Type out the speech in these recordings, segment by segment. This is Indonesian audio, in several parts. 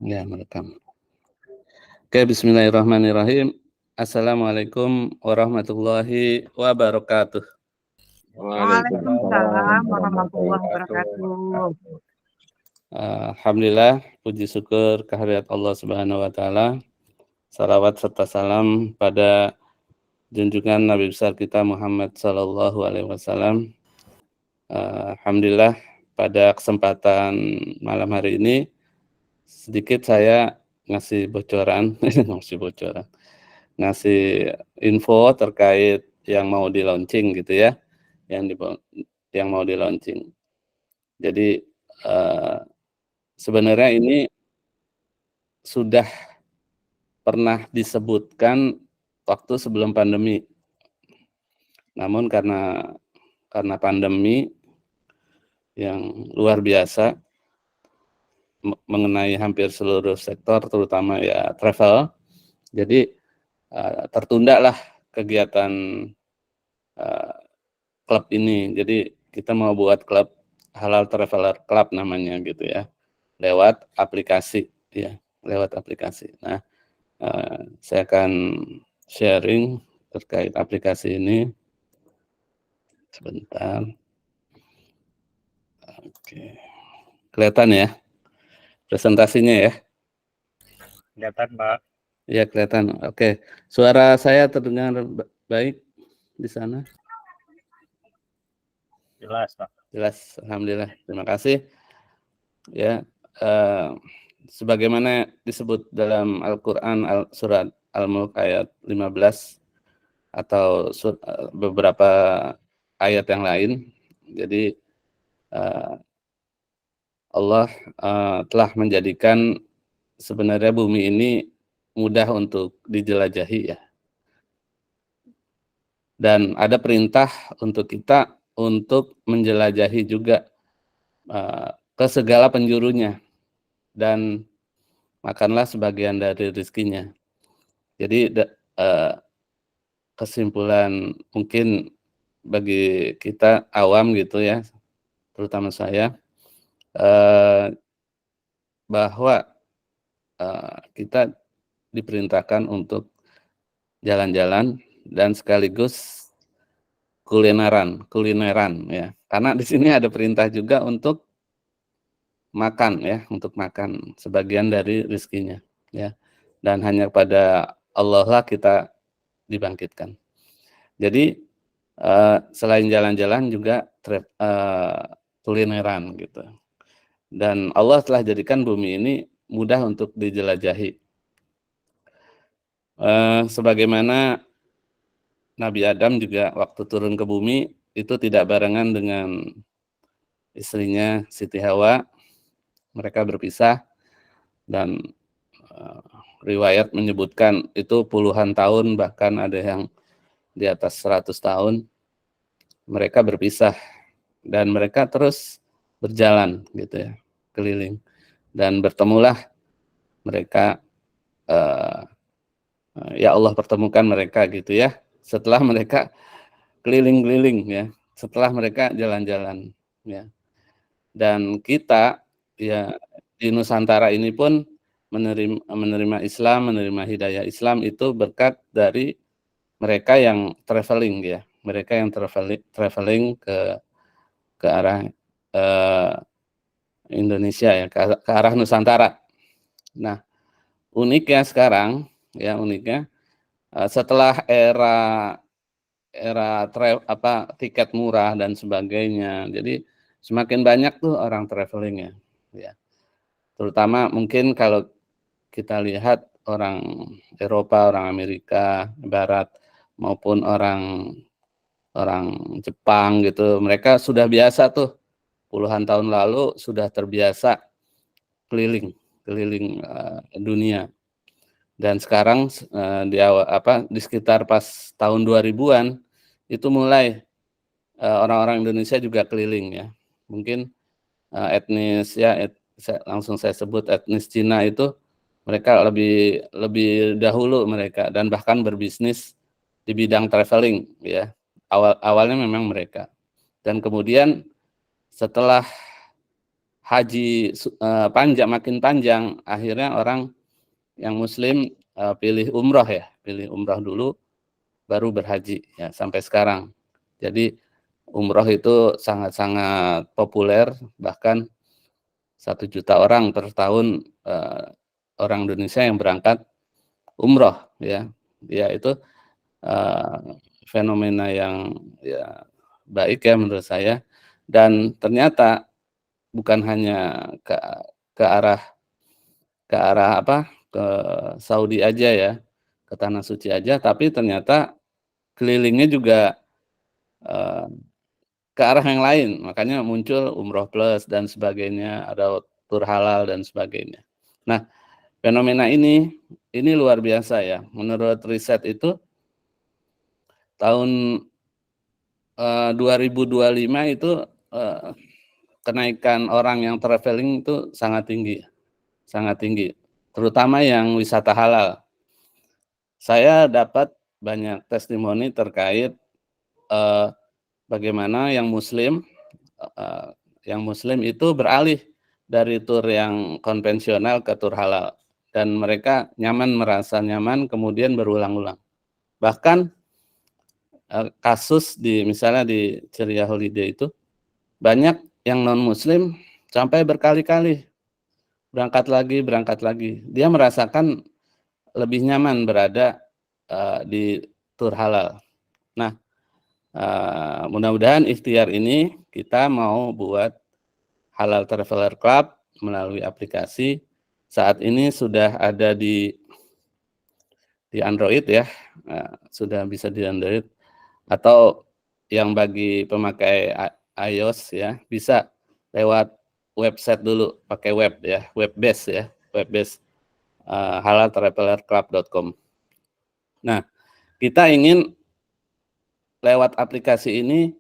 Ya, merekam. Oke, bismillahirrahmanirrahim. Assalamualaikum warahmatullahi wabarakatuh. Waalaikumsalam warahmatullahi wabarakatuh. Alhamdulillah, puji syukur kehadirat Allah Subhanahu wa taala. Salawat serta salam pada junjungan Nabi besar kita Muhammad sallallahu alaihi wasallam. Alhamdulillah, pada kesempatan malam hari ini sedikit saya ngasih bocoran, ngasih info terkait yang mau di-launching gitu ya, yang mau di-launching. Jadi, sebenarnya ini sudah pernah disebutkan waktu sebelum pandemi. Namun karena pandemi yang luar biasa mengenai hampir seluruh sektor, terutama ya travel, jadi tertundalah kegiatan klub ini. Jadi kita mau buat klub Halal Traveler Club namanya gitu ya, lewat aplikasi ya, lewat aplikasi. Nah, saya akan sharing terkait aplikasi ini. Sebentar. Oke. Kelihatan ya presentasinya ya? Kelihatan, Pak. Iya, kelihatan. Oke. Suara saya terdengar baik di sana? Jelas, Pak. Jelas, alhamdulillah. Terima kasih. Ya, sebagaimana disebut dalam Al-Qur'an surat Al-Mulk ayat 15 atau beberapa ayat yang lain. Jadi Allah telah menjadikan sebenarnya bumi ini mudah untuk dijelajahi ya. Dan ada perintah untuk kita untuk menjelajahi juga ke segala penjurunya dan makanlah sebagian dari rezekinya. Jadi kesimpulan mungkin bagi kita awam gitu ya, terutama saya, bahwa kita diperintahkan untuk jalan-jalan dan sekaligus kulineran ya. Karena di sini ada perintah juga untuk makan ya, untuk makan sebagian dari rezekinya ya. Dan hanya pada Allah lah kita dibangkitkan. Jadi selain jalan-jalan juga kulineran gitu. Dan Allah telah jadikan bumi ini mudah untuk dijelajahi. Sebagaimana Nabi Adam juga waktu turun ke bumi itu tidak barengan dengan istrinya Siti Hawa. Mereka berpisah dan riwayat menyebutkan itu puluhan tahun, bahkan ada yang di atas 100 tahun mereka berpisah dan mereka terus berjalan gitu ya, keliling, dan bertemulah mereka, ya Allah pertemukan mereka gitu ya, setelah mereka keliling-keliling ya, setelah mereka jalan-jalan ya. Dan kita ya di Nusantara ini pun menerima Islam, menerima hidayah Islam itu berkat dari mereka yang traveling ya, mereka yang traveling ke arah Indonesia ya, ke arah Nusantara. Nah, uniknya sekarang ya, setelah era tiket murah dan sebagainya, jadi semakin banyak tuh orang traveling ya. Terutama mungkin kalau kita lihat orang Eropa, orang Amerika Barat maupun orang Jepang gitu, mereka sudah biasa tuh puluhan tahun lalu sudah terbiasa keliling dunia. Dan sekarang di sekitar pas tahun 2000-an itu mulai orang-orang Indonesia juga keliling ya. Mungkin etnis ya, langsung saya sebut etnis Cina itu mereka lebih dahulu mereka dan bahkan berbisnis di bidang traveling ya. Awalnya memang mereka. Dan kemudian setelah haji makin panjang, akhirnya orang yang muslim pilih umroh ya, pilih umroh dulu baru berhaji ya sampai sekarang. Jadi umroh itu sangat-sangat populer, bahkan 1 juta orang per tahun orang Indonesia yang berangkat umroh ya. Ya itu fenomena yang ya baik ya menurut saya, dan ternyata bukan hanya ke arah apa, ke Saudi aja ya, ke tanah suci aja, tapi ternyata kelilingnya juga ke arah yang lain. Makanya muncul umroh plus dan sebagainya, ada tur halal dan sebagainya. Nah, fenomena ini luar biasa ya. Menurut riset itu tahun 2025 itu kenaikan orang yang traveling itu sangat tinggi, terutama yang wisata halal. Saya dapat banyak testimoni terkait bagaimana yang muslim itu beralih dari tur yang konvensional ke tur halal, dan mereka merasa nyaman, kemudian berulang-ulang. Bahkan kasus misalnya di Ceria Holiday itu banyak yang non muslim sampai berkali-kali berangkat lagi. Dia merasakan lebih nyaman berada di tur halal. Nah, mudah-mudahan ikhtiar ini kita mau buat Halal Traveler Club melalui aplikasi. Saat ini sudah ada di Android ya, sudah bisa di Android, atau yang bagi pemakai iOS ya, bisa lewat website dulu, pakai web ya, web base halaltravelerclub.com. Nah, kita ingin lewat aplikasi ini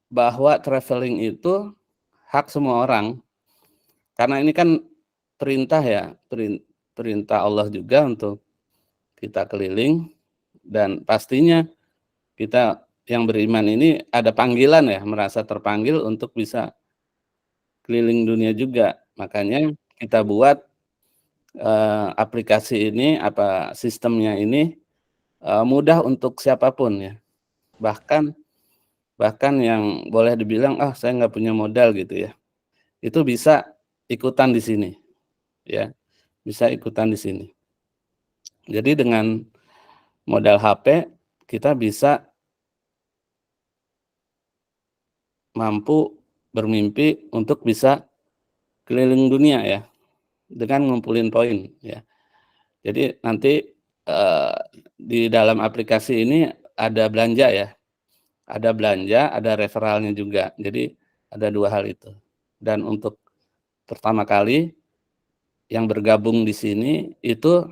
bahwa traveling itu hak semua orang, karena ini kan perintah ya, perintah Allah juga untuk kita keliling, dan pastinya kita yang beriman ini ada panggilan ya, merasa terpanggil untuk bisa keliling dunia juga. Makanya kita buat aplikasi ini, sistemnya ini mudah untuk siapapun ya. Bahkan yang boleh dibilang, saya nggak punya modal gitu ya, itu bisa ikutan di sini ya, bisa ikutan di sini. Jadi dengan modal HP kita bisa mampu bermimpi untuk bisa keliling dunia ya, dengan ngumpulin poin ya. Jadi nanti di dalam aplikasi ini ada belanja ya, ada referralnya juga. Jadi ada 2 hal itu. Dan untuk pertama kali yang bergabung di sini itu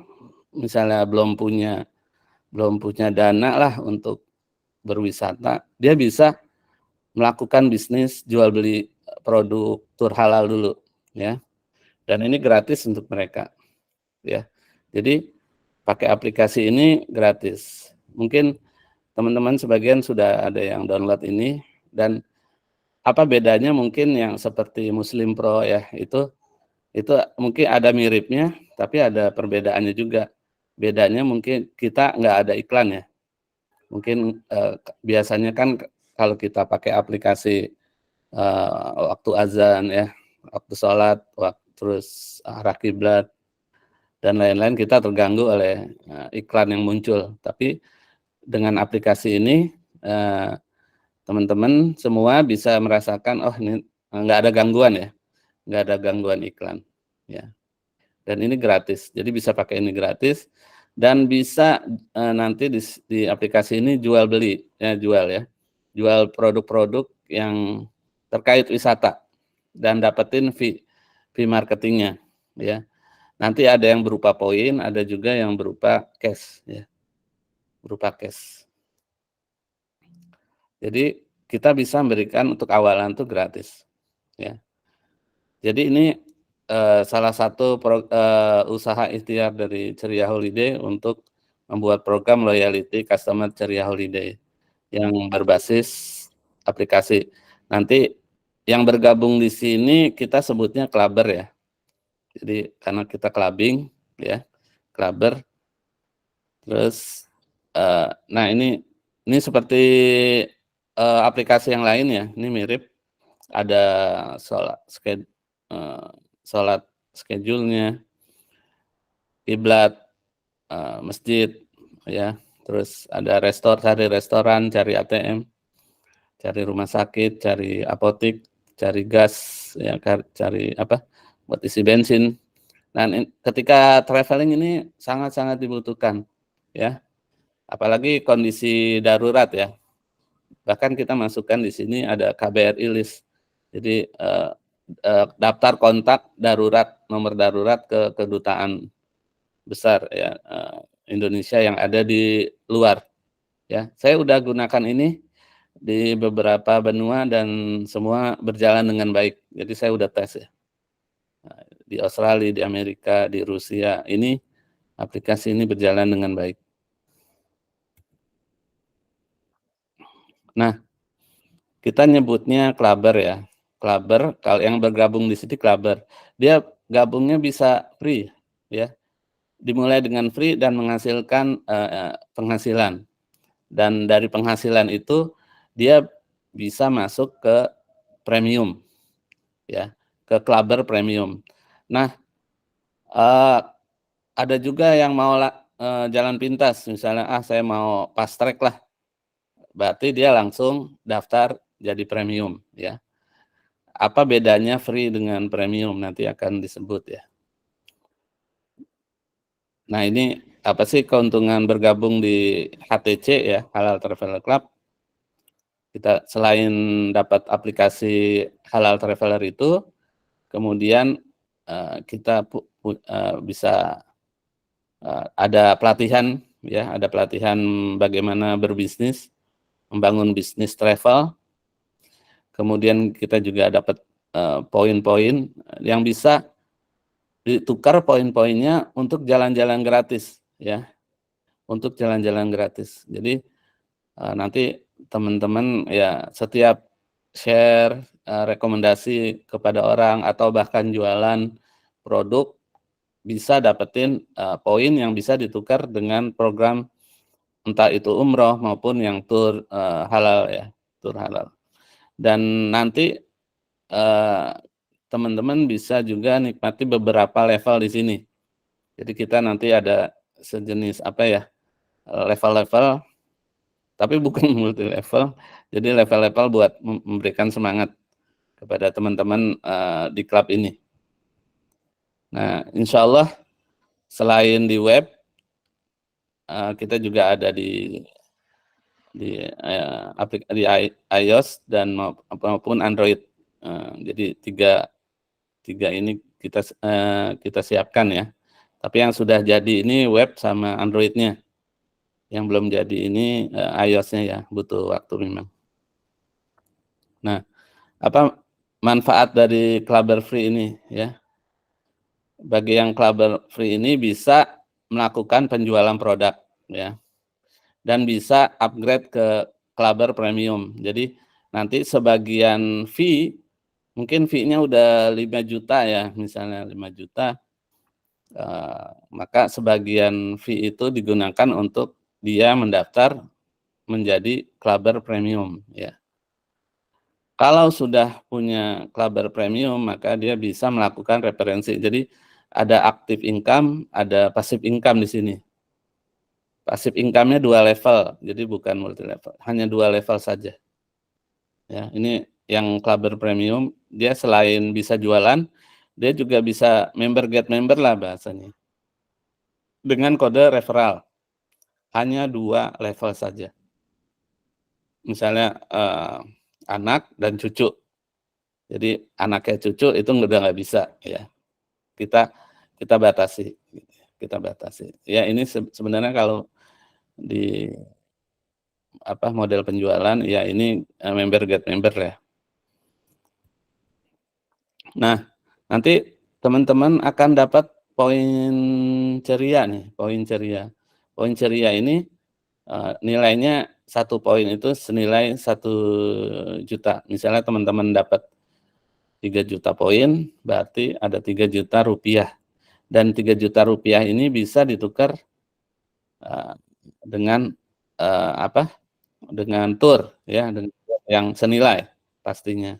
misalnya belum punya dana lah untuk berwisata, dia bisa melakukan bisnis jual beli produk tur halal dulu ya. Dan ini gratis untuk mereka ya. Jadi pakai aplikasi ini gratis. Mungkin teman-teman sebagian sudah ada yang download ini, dan apa bedanya mungkin yang seperti Muslim Pro ya, itu mungkin ada miripnya, tapi ada perbedaannya juga. Bedanya mungkin kita nggak ada iklan ya. Mungkin biasanya kan kalau kita pakai aplikasi waktu azan ya, waktu sholat, terus arah kiblat dan lain-lain, kita terganggu oleh iklan yang muncul. Tapi dengan aplikasi ini teman-teman semua bisa merasakan, ini nggak ada gangguan ya, nggak ada gangguan iklan ya. Dan ini gratis, jadi bisa pakai ini gratis, dan bisa nanti di aplikasi ini jual produk-produk yang terkait wisata dan dapetin fee marketingnya ya. Nanti ada yang berupa poin, ada juga yang berupa cash ya, Jadi kita bisa memberikan untuk awalan itu gratis ya. Jadi ini salah satu usaha ikhtiar dari Ceria Holiday untuk membuat program loyalty customer Ceria Holiday yang berbasis aplikasi. Nanti yang bergabung di sini kita sebutnya clubber ya. Jadi karena kita clubbing ya, clubber. Terus nah ini seperti aplikasi yang lain ya, ini mirip, ada sholat sholat schedule-nya, kiblat, masjid ya, terus ada cari restoran, cari ATM, cari rumah sakit, cari apotik, cari gas ya, cari apa, buat isi bensin. Nah, ketika traveling ini sangat-sangat dibutuhkan ya, apalagi kondisi darurat ya. Bahkan kita masukkan di sini ada KBRI list. Jadi daftar kontak darurat, nomor darurat ke kedutaan besar ya Indonesia yang ada di luar ya. Saya udah gunakan ini di beberapa benua dan semua berjalan dengan baik. Jadi saya udah tes ya. Di Australia, di Amerika, di Rusia, ini aplikasi ini berjalan dengan baik. Nah, kita nyebutnya clubber ya. Clubber, kalau yang bergabung di sini clubber. Dia gabungnya bisa free ya. Dimulai dengan free dan menghasilkan penghasilan. Dan dari penghasilan itu dia bisa masuk ke premium ya, ke clubber premium. Nah, ada juga yang mau jalan pintas, misalnya saya mau fast track lah, berarti dia langsung daftar jadi premium ya. Apa bedanya free dengan premium nanti akan disebut ya. Nah, ini apa sih keuntungan bergabung di HTC ya, Halal Traveler Club? Kita selain dapat aplikasi Halal Traveler itu, kemudian kita bisa ada pelatihan ya, ada pelatihan bagaimana berbisnis, membangun bisnis travel. Kemudian kita juga dapat poin-poin yang bisa ditukar poin-poinnya untuk jalan-jalan gratis ya, untuk jalan-jalan gratis. Jadi nanti teman-teman ya setiap share rekomendasi kepada orang atau bahkan jualan produk bisa dapetin poin yang bisa ditukar dengan program entah itu umroh maupun yang tur halal ya, tur halal. Dan nanti teman-teman bisa juga nikmati beberapa level di sini. Jadi kita nanti ada sejenis apa ya, level-level, tapi bukan multi level. Jadi level-level buat memberikan semangat kepada teman-teman di klub ini. Nah, insya Allah selain di web, kita juga ada di iOS dan maupun Android. Jadi tiga ini kita siapkan ya. Tapi yang sudah jadi ini web sama Android-nya. Yang belum jadi ini iOS-nya ya, butuh waktu memang. Nah, apa manfaat dari Clubber Free ini ya? Bagi yang Clubber Free ini bisa melakukan penjualan produk ya. Dan bisa upgrade ke Clubber Premium. Jadi nanti sebagian fee, mungkin fee-nya udah 5 juta ya, misalnya 5 juta, maka sebagian fee itu digunakan untuk dia mendaftar menjadi Clubber Premium ya. Kalau sudah punya Clubber Premium, maka dia bisa melakukan referensi. Jadi ada active income, ada passive income di sini. Passive income-nya 2 level, jadi bukan multi level, hanya 2 level saja. Ya, ini yang Clubber Premium, dia selain bisa jualan, dia juga bisa member get member lah bahasanya. Dengan kode referral, hanya 2 level saja. Misalnya anak dan cucu. Jadi anaknya cucu itu udah nggak bisa ya. Kita batasi, kita batasi. Ya ini sebenarnya kalau di apa model penjualan ya ini member get member ya. Nah, nanti teman-teman akan dapat poin ceria nih, poin ceria. Poin ceria ini nilainya 1 poin itu senilai 1 juta. Misalnya teman-teman dapat 3 juta poin, berarti ada 3 juta rupiah. Dan 3 juta rupiah ini bisa ditukar dengan apa? Dengan tur ya, dengan yang senilai pastinya.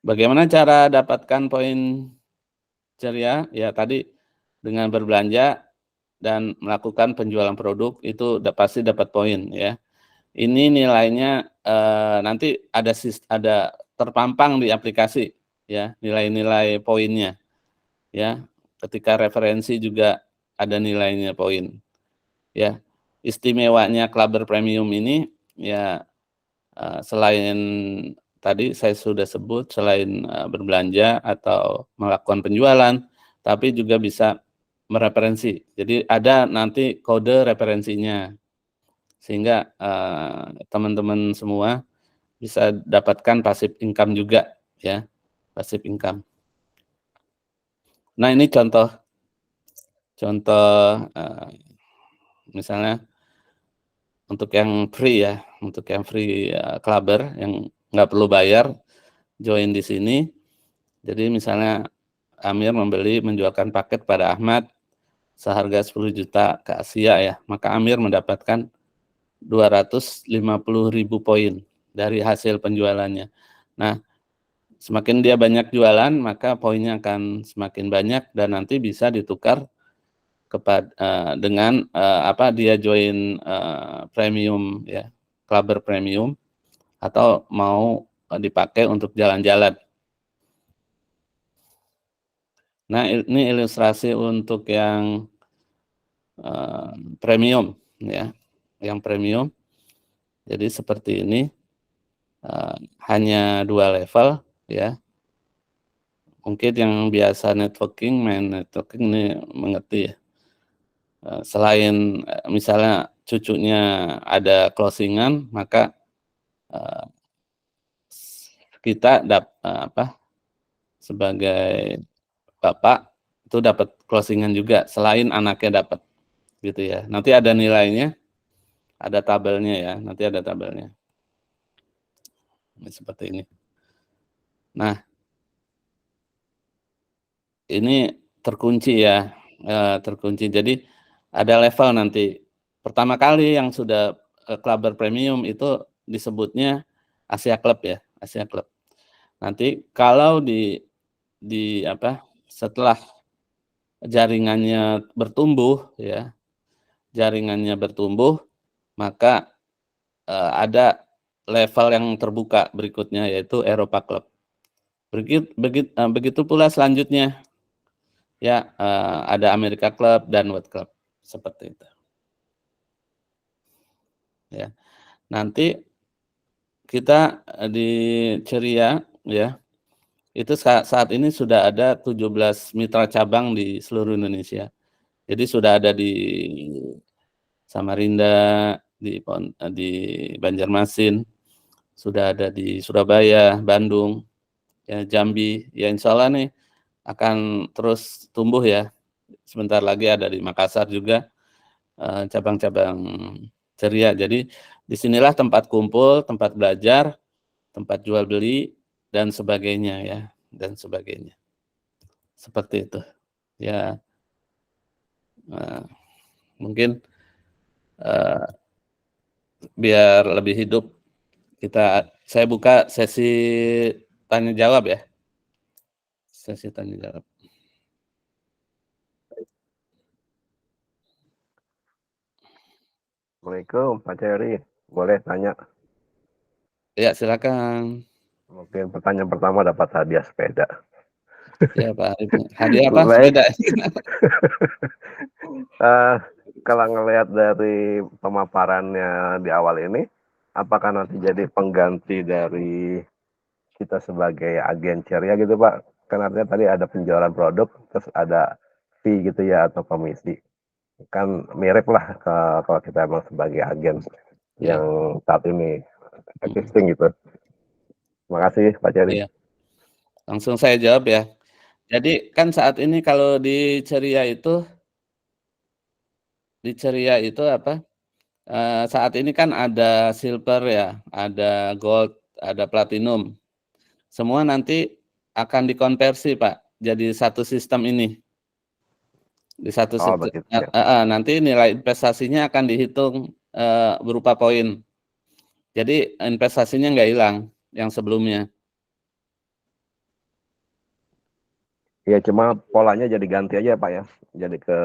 Bagaimana cara dapatkan poin ceria? Ya tadi dengan berbelanja dan melakukan penjualan produk itu pasti dapat poin ya. Ini nilainya nanti ada terpampang di aplikasi ya, nilai-nilai poinnya ya. Ketika referensi juga ada nilainya poin ya. Istimewanya Clubber Premium ini ya selain tadi saya sudah sebut, selain berbelanja atau melakukan penjualan, tapi juga bisa mereferensi. Jadi ada nanti kode referensinya, sehingga teman-teman semua bisa dapatkan passive income juga ya, passive income. Nah ini contoh misalnya untuk yang free ya, untuk yang free Clubber yang nggak perlu bayar, join di sini. Jadi misalnya Amir menjualkan paket pada Ahmad seharga 10 juta ke Asia ya, maka Amir mendapatkan 250.000 poin dari hasil penjualannya. Nah, semakin dia banyak jualan, maka poinnya akan semakin banyak dan nanti bisa ditukar dengan dia join premium ya, Clubber Premium, atau mau dipakai untuk jalan-jalan. Nah, ini ilustrasi untuk yang premium ya, yang premium. Jadi seperti ini, hanya 2 level ya. Mungkin yang biasa main networking ini mengerti ya. Selain misalnya cucunya ada closingan, maka kita sebagai bapak itu dapat closingan juga selain anaknya dapat gitu ya. Nanti ada nilainya, ada tabelnya ya, nanti ada tabelnya. Ini seperti ini. Nah, ini terkunci ya, terkunci. Jadi ada level nanti. Pertama kali yang sudah Clubber Premium itu disebutnya Asia Club ya, Asia Club. Nanti kalau setelah jaringannya bertumbuh ya, maka ada level yang terbuka berikutnya yaitu Eropa Club. Begitu pula selanjutnya ya, ada America Club dan World Club seperti itu. Ya. Nanti kita di Ceria ya, itu saat ini sudah ada 17 mitra cabang di seluruh Indonesia. Jadi sudah ada di Samarinda, di Banjarmasin, sudah ada di Surabaya, Bandung, ya, Jambi. Ya insya Allah nih akan terus tumbuh ya. Sebentar lagi ada di Makassar juga cabang-cabang Ceria. Jadi disinilah tempat kumpul, tempat belajar, tempat jual beli dan sebagainya ya, dan sebagainya. Seperti itu. Ya, mungkin biar lebih hidup saya buka sesi tanya jawab ya. Sesi tanya jawab. Assalamualaikum Pak Ceri, boleh tanya? Ya silakan. Mungkin pertanyaan pertama dapat hadiah sepeda. Ya Pak Arif. Hadiah apa? Baik. Sepeda. Kalau ngelihat dari pemaparannya di awal ini, apakah nanti jadi pengganti dari kita sebagai agen ceria gitu Pak? Kan artinya tadi ada penjualan produk, terus ada fee gitu ya atau komisi. Kan mirip lah kalau kita emang sebagai agen yang saat ini existing gitu. Terima kasih Pak Ceri. Iya. Langsung saya jawab ya. Jadi kan saat ini kalau di Ceria itu saat ini kan ada silver ya, ada gold, ada platinum. Semua nanti akan dikonversi, Pak, jadi satu sistem ini. Di satu Oh, sistem, begitu ya. nanti nilai investasinya akan dihitung berupa poin. Jadi investasinya nggak hilang yang sebelumnya. Ya, cuma polanya jadi ganti aja Pak ya. Jadi ke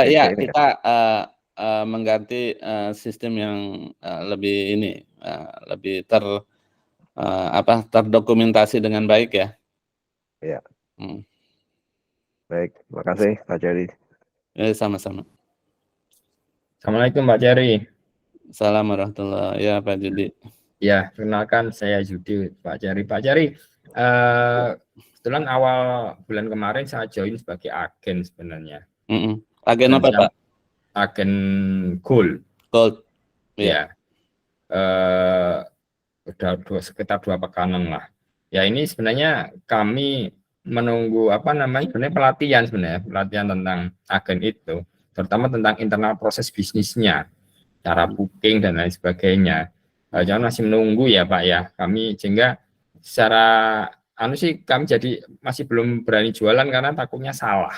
Iya, HPC ini kan. kita mengganti sistem yang lebih ini, lebih terdokumentasi dengan baik ya. Iya. Hmm. Baik, terima kasih Pak Jerry. Sama-sama. Assalamualaikum Pak Jerry. Assalamualaikum warahmatullahi wabarakatuh. Ya Pak Judi. Ya, perkenalkan saya Judi, Pak Jerry. Pak Jerry, kebetulan awal bulan kemarin saya join sebagai agen sebenarnya. Agen apa Pak? Agen Gold. Gold. Ya. Udah sekitar 2 pekanan lah. Ya, ini sebenarnya kami menunggu sebenarnya pelatihan tentang agen itu, terutama tentang internal proses bisnisnya, cara booking dan lain sebagainya. Jangan masih menunggu ya Pak ya. Kami sehingga secara kami jadi masih belum berani jualan karena takutnya salah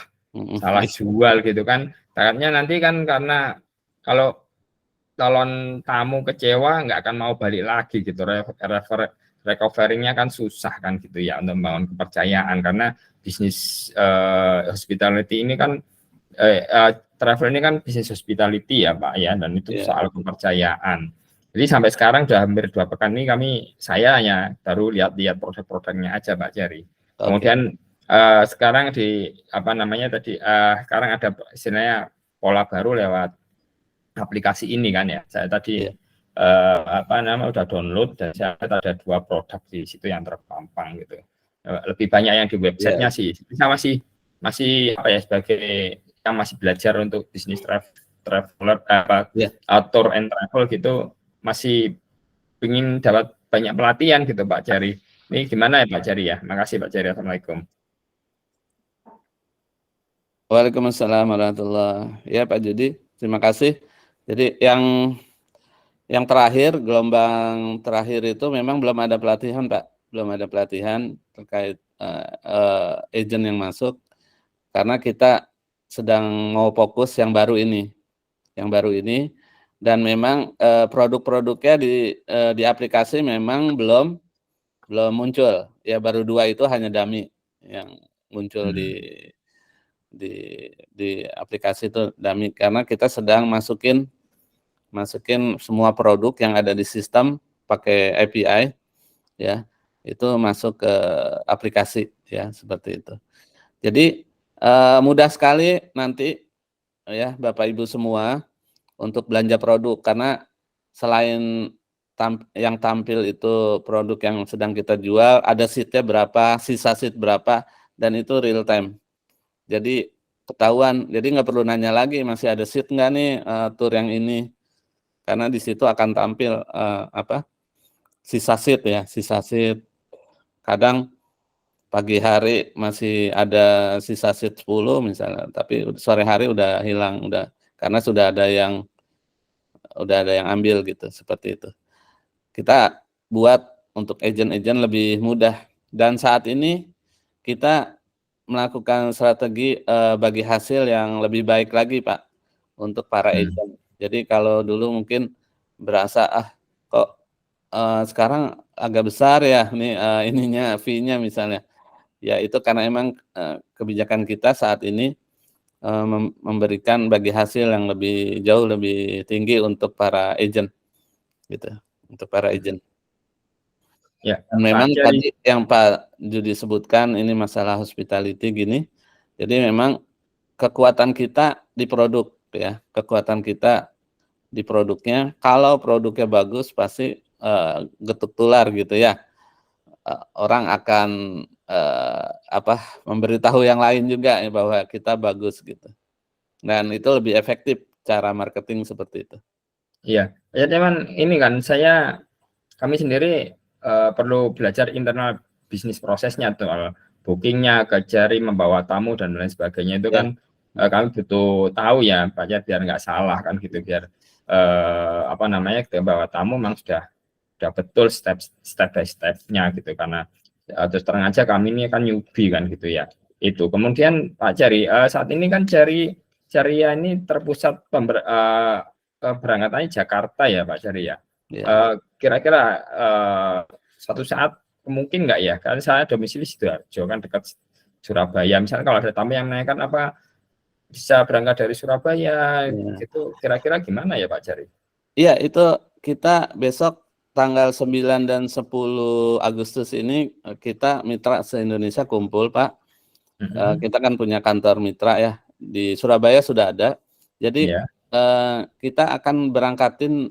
jual gitu kan. Takutnya nanti kan karena kalau calon tamu kecewa nggak akan mau balik lagi gitu. Recovery-nya kan susah kan gitu ya untuk membangun kepercayaan, karena bisnis hospitality ini kan travel ini kan bisnis hospitality ya Pak ya, dan itu soal kepercayaan. Jadi sampai sekarang sudah hampir 2 pekan ini saya hanya baru lihat produk-produknya aja Pak Jerry. Kemudian sekarang sekarang ada istilahnya pola baru lewat aplikasi ini kan ya. Saya tadi udah download dan saya ada 2 produk di situ yang terpampang gitu. Lebih banyak yang di websitenya sih. Saya masih sebagai yang masih belajar untuk bisnis traveler tour and travel gitu, masih ingin dapat banyak pelatihan gitu Pak Jerry. Ini gimana ya Pak Jerry ya? Makasih Pak Jerry. Assalamualaikum. Waalaikumsalam warahmatullahi. Ya Pak Judi, terima kasih. Jadi yang terakhir, gelombang terakhir itu memang belum ada pelatihan Pak, belum ada pelatihan terkait agent yang masuk, karena kita sedang mau fokus yang baru ini, dan memang produk-produknya di aplikasi memang belum muncul, ya baru 2 itu hanya dummy yang muncul di aplikasi itu dummy, karena kita sedang masukin semua produk yang ada di sistem pakai API ya, itu masuk ke aplikasi ya, seperti itu. Jadi mudah sekali nanti ya Bapak Ibu semua untuk belanja produk, karena selain yang tampil itu produk yang sedang kita jual, ada seatnya berapa, sisa seat berapa, dan itu real time. Jadi ketahuan, jadi nggak perlu nanya lagi masih ada seat nggak nih tour yang ini, karena di situ akan tampil sisa seat ya, sisa seat. Kadang pagi hari masih ada sisa seat 10 misalnya, tapi sore hari udah hilang, karena sudah ada yang ambil gitu, seperti itu. Kita buat untuk agent-agent lebih mudah, dan saat ini kita melakukan strategi bagi hasil yang lebih baik lagi Pak untuk para agent. Jadi kalau dulu mungkin berasa kok sekarang agak besar ya nih ininya fee-nya misalnya. Ya itu karena emang kebijakan kita saat ini memberikan bagi hasil yang jauh lebih tinggi untuk para agent gitu, untuk para agent. Ya, dan memang tadi yang Pak Judi sebutkan ini masalah hospitality gini. Jadi memang kekuatan kita di produk ya, kekuatan kita di produknya. Kalau produknya bagus pasti getuk tular gitu ya. Orang akan memberitahu yang lain juga ya, bahwa kita bagus gitu. Dan itu lebih efektif cara marketing seperti itu. Iya, ya teman, ini kan kami sendiri perlu belajar internal bisnis prosesnya, soal bookingnya, kejari membawa tamu dan lain sebagainya itu kan kami butuh tahu ya Pak ya, biar nggak salah kan gitu, biar kita bawa tamu memang sudah udah betul step by stepnya gitu, karena terus terang aja kami ini kan newbie kan gitu ya. Itu kemudian Pak Jari, saat ini kan Ceria ini terpusat keberangkatannya Jakarta ya Pak Jari ya. Ya. Kira-kira suatu saat mungkin nggak ya, karena saya domisili Sidoarjo kan dekat Surabaya, misalnya kalau ada tamu yang menanyakan apa bisa berangkat dari Surabaya Ya. gitu, kira-kira gimana ya Pak Jari? Iya, itu kita besok tanggal 9 dan 10 Agustus ini kita mitra se-Indonesia kumpul, Pak. Kita kan punya kantor mitra ya, di Surabaya sudah ada. Jadi Ya. kita akan berangkatin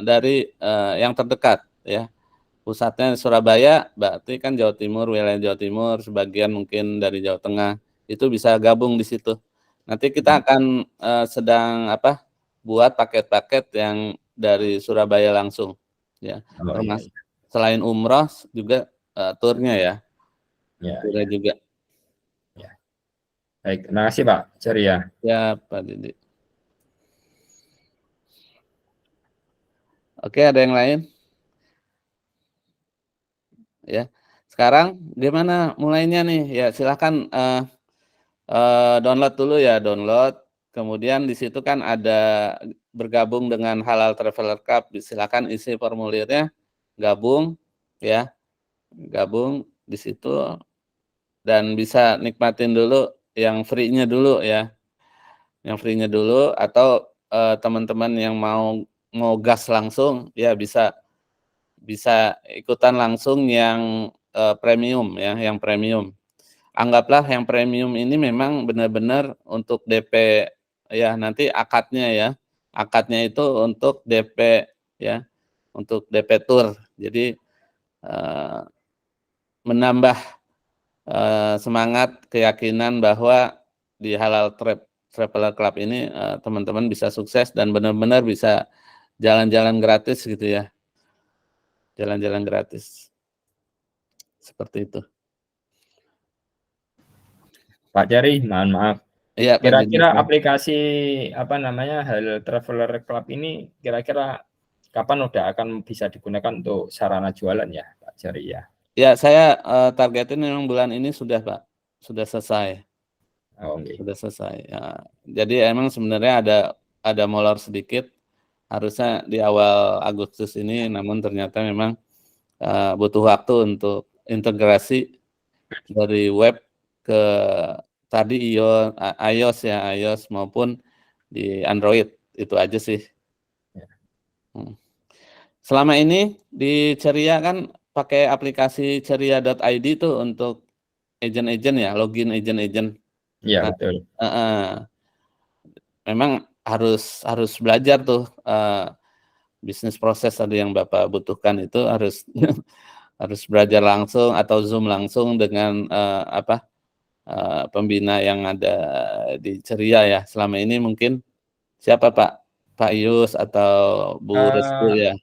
dari yang terdekat ya. Pusatnya Surabaya, berarti kan Jawa Timur, wilayah Jawa Timur, sebagian mungkin dari Jawa Tengah, itu bisa gabung di situ. Nanti kita akan sedang buat paket-paket yang dari Surabaya langsung, ya. Oh, Termasuk selain umroh juga turnya ya, turnya juga. Ya. Baik, terima kasih Pak Jari ya. Ya, Pak Didi. Oke, ada yang lain? Ya, sekarang gimana mulainya nih? Ya, silahkan download dulu ya, download. Kemudian di situ kan ada bergabung dengan Halal Traveler Cup. Silakan isi formulirnya, gabung ya, gabung di situ dan bisa nikmatin dulu yang free-nya dulu ya, yang free-nya dulu atau teman-teman yang mau gas langsung ya bisa ikutan langsung yang premium ya, yang premium. Anggaplah yang premium ini memang benar-benar untuk DP ya, nanti akadnya ya. Akadnya itu untuk DP ya, untuk DP tour. Jadi menambah semangat, keyakinan bahwa di Halal Traveler Club ini teman-teman bisa sukses dan benar-benar bisa jalan-jalan gratis gitu ya. Jalan-jalan gratis. Seperti itu. Pak Jari, mohon maaf. Iya, Pak Kira-kira Didi. aplikasi Halal Traveler Club ini kira-kira kapan udah akan bisa digunakan untuk sarana jualan ya Pak Jari ya? Ya, saya targetin memang bulan ini sudah, Pak. Sudah selesai. Oh, okay. Sudah selesai. Ya. Jadi emang sebenarnya ada molor sedikit. Harusnya di awal Agustus ini, namun ternyata memang butuh waktu untuk integrasi dari web ke tadi iOS ya, iOS maupun di Android. Itu aja sih. Selama ini di Ceria kan pakai aplikasi ceria.id tuh untuk agent-agent ya, login agent-agent. Iya, Nah, betul. memang harus belajar tuh bisnis proses tadi yang Bapak butuhkan itu harus harus belajar langsung atau Zoom langsung dengan pembina yang ada di Ceria ya. Selama ini mungkin siapa Pak? Pak Yus atau Bu Restu ya?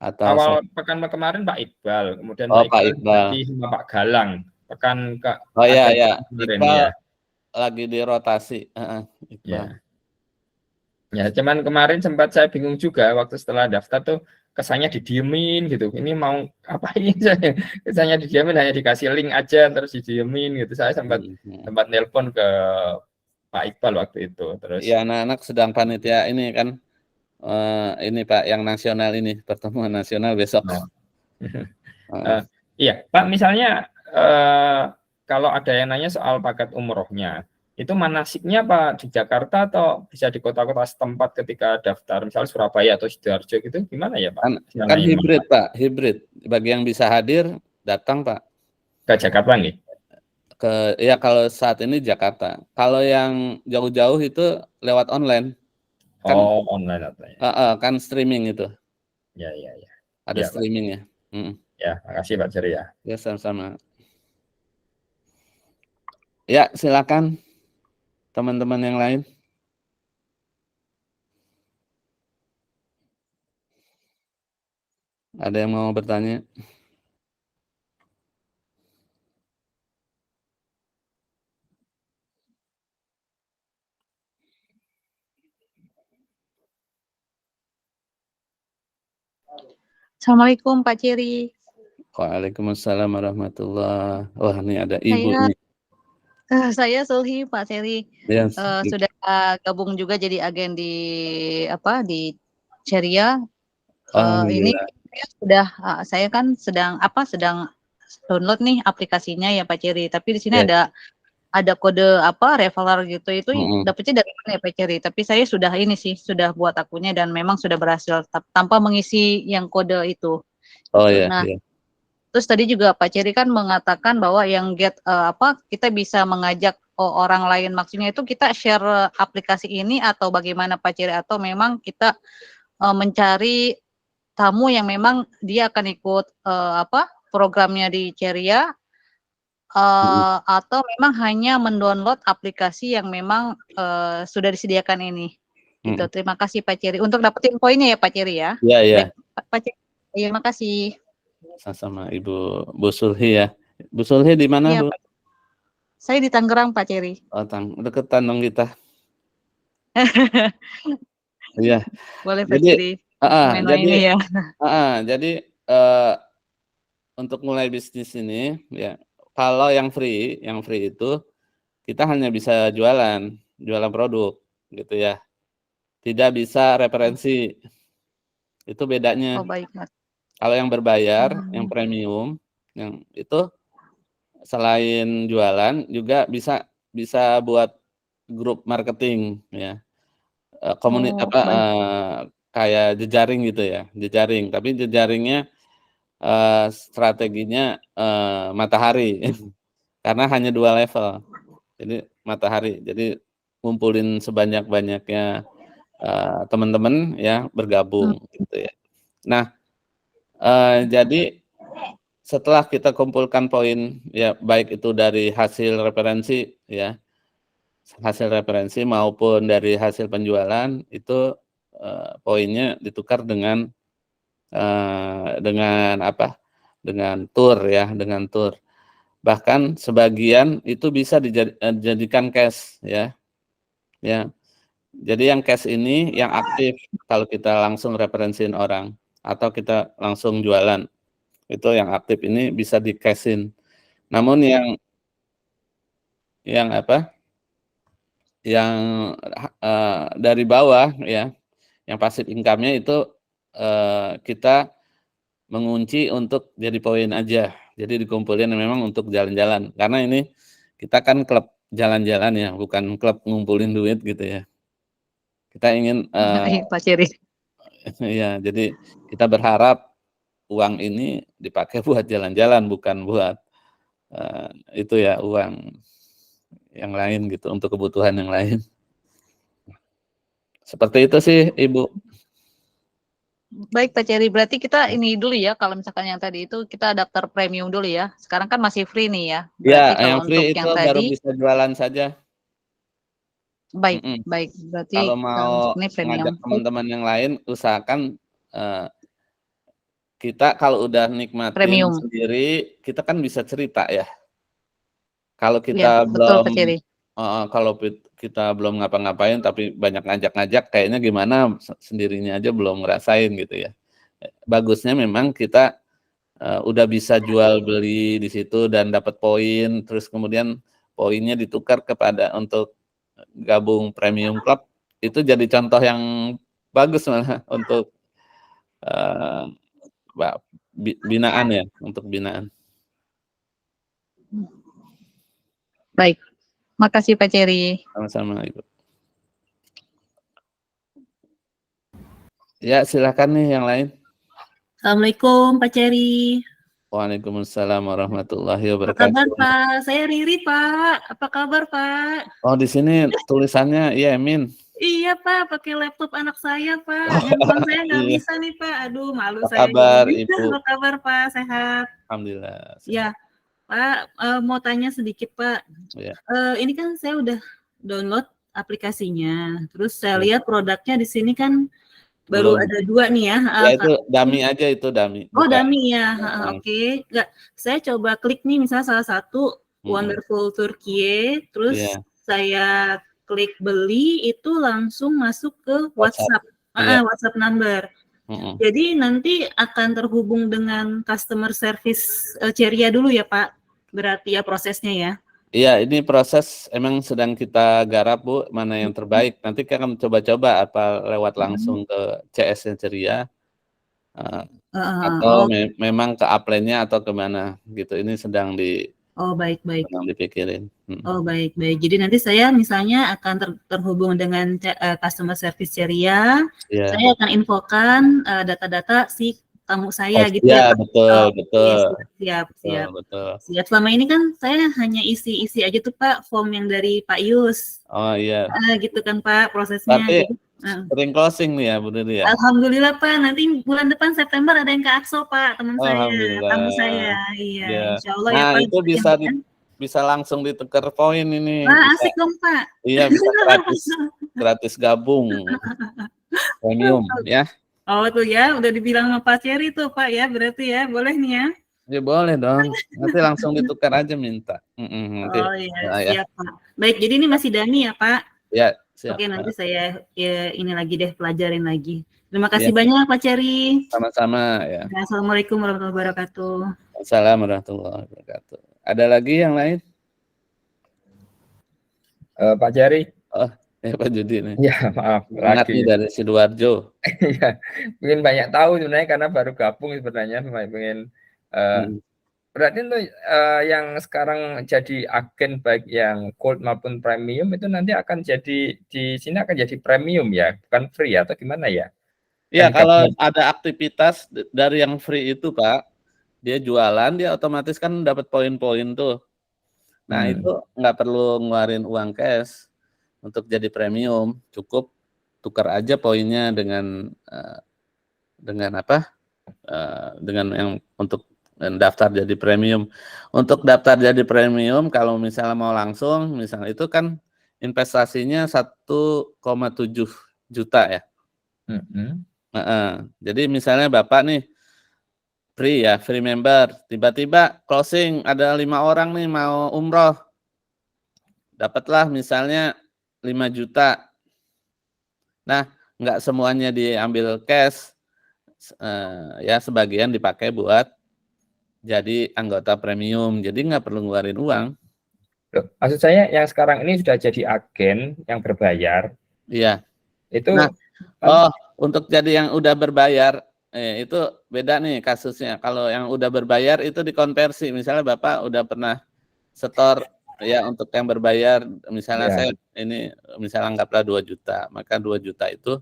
Atau Awal pekan kemarin Pak Iqbal, kemudian oh, Pak Pak Iqbal Iqbal. ganti sama Pak Galang. Pekan ke Oh ya ada ya, kemarin Iqbal ya. lagi di rotasi. Iqbal. Ya. Ya, cuman kemarin sempat saya bingung juga waktu setelah daftar tuh kesannya didiemin gitu. Ini mau apa ini saya? Kesannya didiemin hanya dikasih link aja terus didiemin gitu. Saya sempat nelpon ke Pak Iqbal waktu itu. Terus ya anak-anak sedang panitia ini kan ini Pak yang nasional ini pertemuan nasional besok. Iya, Pak, misalnya kalau ada yang nanya soal paket umrohnya, itu manasiknya Pak di Jakarta atau bisa di kota-kota setempat ketika daftar, misalnya Surabaya atau Sidoarjo gitu, gimana ya Pak? Kan hibrid Pak, hibrid. Bagi yang bisa hadir, datang Pak. Ke Jakarta nih? Ya kalau saat ini Jakarta. Kalau yang jauh-jauh itu lewat online. Kan, oh, online atau kan streaming itu. Ya, ya, ya. Ada Ya, streamingnya. Ya, makasih Pak Jeri ya. Ya, sama-sama. Ya, silakan teman-teman yang lain. Ada yang mau bertanya? Assalamualaikum Pak Ciri. Waalaikumsalam warahmatullahi. Wah, ini ada ibu Saya nih. saya Sulhi Pak Ciri. Ya, Sudah gabung juga jadi agen di di Ceria. Ini alhamdulillah. saya kan sedang download nih aplikasinya ya Pak Ciri. Tapi di sini Ya. ada kode referral gitu. Itu Mm-mm. dapetnya dari mana ya Pak Ciri? Tapi saya sudah sudah buat akunnya dan memang sudah berhasil tanpa mengisi yang kode itu. Oh Gitu. ya, Nah, ya. terus tadi juga Pak Ciri kan mengatakan bahwa yang kita bisa mengajak orang lain, maksudnya itu kita share aplikasi ini atau bagaimana Pak Ciri, atau memang kita mencari tamu yang memang dia akan ikut programnya di Ceria, atau memang hanya mendownload aplikasi yang memang sudah disediakan ini. Gitu. Terima kasih Pak Ciri untuk dapetin poinnya ya Pak Ciri ya. Iya, iya. Baik, Pak Ciri, terima kasih. Sama Ibu Bu Sulhi ya. Bu Sulhi di mana, Iya, Bu? Pak. Saya di Tangerang, Pak Ciri. Oh, deketan dong kita. Iya. Boleh Pak Jadi, Ciri. Main-main ya. jadi untuk mulai bisnis ini ya, kalau yang free itu kita hanya bisa jualan produk gitu ya. Tidak bisa referensi. Itu bedanya. Oh, baik, Mas. Kalau yang berbayar, yang premium, yang itu selain jualan juga bisa buat grup marketing ya. Kayak jejaring gitu ya, jejaring. Tapi jejaringnya strateginya matahari. Karena hanya 2 level. Jadi matahari. Jadi ngumpulin sebanyak-banyaknya teman-teman ya bergabung gitu ya. Nah, jadi setelah kita kumpulkan poin ya, baik itu dari hasil referensi ya, hasil referensi maupun dari hasil penjualan, itu poinnya ditukar dengan tour ya, dengan tour. Bahkan sebagian itu bisa dijadikan cash ya. Ya. Jadi yang cash ini yang aktif kalau kita langsung referensiin orang atau kita langsung jualan. Itu yang aktif ini bisa di cash-in. Namun yang dari bawah ya, yang passive income-nya itu kita mengunci untuk jadi poin aja. Jadi dikumpulin memang untuk jalan-jalan. Karena ini kita kan klub jalan-jalan ya, bukan klub ngumpulin duit gitu ya. Kita ingin Pak Ciri. ya, jadi kita berharap uang ini dipakai buat jalan-jalan, bukan buat itu ya, uang yang lain gitu, untuk kebutuhan yang lain. Seperti itu sih, Ibu. Baik Pak Ciri, berarti kita ini dulu ya, kalau misalkan yang tadi itu kita daftar premium dulu ya. Sekarang kan masih free nih ya. Berarti Ya, kalau yang free untuk itu yang baru tadi, bisa jualan saja. baik, baik. Berarti Kalau untuk mau ini premium. ngajak teman-teman yang lain, usahakan kita kalau udah nikmatin Premium. sendiri, kita kan bisa cerita ya. Kalau Ya, kita betul Pak Ciri. kalau kita belum ngapa-ngapain tapi banyak ngajak-ngajak, kayaknya gimana, sendirinya aja belum ngerasain gitu ya. Bagusnya memang kita udah bisa jual beli di situ dan dapat poin, terus kemudian poinnya ditukar untuk gabung premium club, itu jadi contoh yang bagus malah untuk binaan ya, untuk binaan. Baik, makasih Pak Ciri. Sama-sama Ibu. Ya, silakan nih yang lain. Assalamualaikum Pak Ceri. Waalaikumsalam warahmatullahi Apa wabarakatuh. kabar Pak? Saya Riri Pak. Apa kabar Pak? Oh, di sini tulisannya Yemin. Iya Pak, pakai laptop anak saya Pak. Handphone saya nggak Iya. bisa nih Pak. Aduh, malu Apa saya. kabar, juga. Ibu? Apa kabar Pak? Sehat? Alhamdulillah. Ya, Pak, mau tanya sedikit Pak. Ya. Ini kan saya udah download aplikasinya. Terus saya lihat produknya di sini kan baru Belum. ada 2 nih ya. Ya, itu dummy aja, itu dummy. Oh, Bukan. dummy ya. Oke. Enggak, saya coba klik nih misalnya salah satu Wonderful Turkey, terus saya klik beli, itu langsung masuk ke WhatsApp. WhatsApp number. Jadi nanti akan terhubung dengan customer service Ceria dulu ya Pak, berarti ya prosesnya ya? Iya, ini proses emang sedang kita garap Bu, mana yang terbaik. Nanti kita akan coba-coba apa lewat langsung ke CS-nya Ceria, atau memang ke upline-nya atau kemana gitu. Ini sedang baik-baik. sedang dipikirin. Oh baik-baik. Jadi nanti saya misalnya akan terhubung dengan customer service Ceria. Saya akan infokan data-data si tamu saya gitu ya. Iya, betul. Siap. Betul. Selama ini kan saya hanya isi aja tuh Pak form yang dari Pak Yus. Oh iya. Gitu kan Pak prosesnya. Tapi sering closing nih ya Bu Diri ya. Alhamdulillah Pak. Nanti bulan depan September ada yang ke AXO Pak, teman saya, tamu saya. Iya. Insya Allah ya Pak. Itu bisa langsung ditukar poin ini. Asik dong Pak. Iya, bisa gratis gabung premium ya. Oh tuh ya, udah dibilang sama Pak Ceri tuh Pak ya, berarti ya, boleh nih ya? Ya boleh dong, nanti langsung ditukar aja minta. Nanti, oh iya, siap Pak. Baik, jadi ini masih Dani ya Pak? Ya, siap. Oke, nanti saya ini lagi deh, pelajarin lagi. Terima kasih banyak Pak Ceri. Sama-sama ya. Assalamualaikum warahmatullahi wabarakatuh. Assalamualaikum warahmatullahi wabarakatuh. Ada lagi yang lain? Pak Ceri. Ya Pak Judi nih. Ya maaf lagi dari Sidoarjo. Iya, mungkin banyak tahu sebenarnya karena baru gabung sebenarnya, pengen berarti untuk yang sekarang jadi agen baik yang gold maupun premium itu nanti akan jadi di sini akan jadi premium ya, bukan free atau gimana ya? Iya, kalau ada aktivitas dari yang free itu Pak, dia jualan, dia otomatis kan dapat poin-poin tuh. Nah itu nggak perlu ngeluarin uang cash. Untuk jadi premium cukup tukar aja poinnya dengan apa? Dengan yang untuk daftar jadi premium. Untuk daftar jadi premium kalau misalnya mau langsung, misalnya itu kan investasinya 1,7 juta ya. Jadi misalnya Bapak nih free member, tiba-tiba closing ada 5 orang nih mau umroh, dapatlah misalnya 5 juta. Nah, nggak semuanya diambil cash, ya sebagian dipakai buat jadi anggota premium, jadi nggak perlu ngeluarin uang. Maksud saya yang sekarang ini sudah jadi agen yang berbayar. Iya. Itu. Untuk jadi yang udah berbayar, itu beda nih kasusnya. Kalau yang udah berbayar itu dikonversi. Misalnya Bapak udah pernah setor. Ya, untuk yang berbayar, misalnya saya ini misalnya anggaplah 2 juta, maka 2 juta itu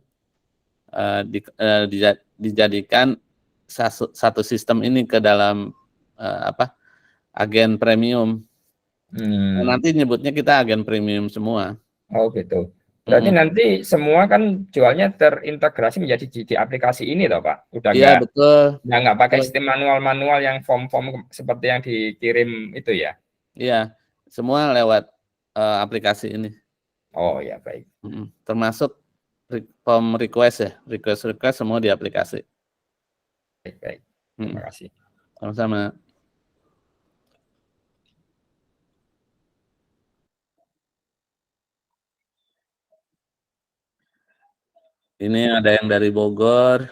dijadikan satu sistem ini ke dalam agen premium. Nanti nyebutnya kita agen premium semua. Oh gitu. Berarti nanti semua kan jualnya terintegrasi menjadi di aplikasi ini toh Pak? Udah nggak pakai sistem manual yang form-form seperti yang dikirim itu ya? Iya. Semua lewat aplikasi ini. Oh ya baik. Termasuk form request ya, request semua di aplikasi. Baik. Terima kasih. Sama-sama. Ini ada yang dari Bogor,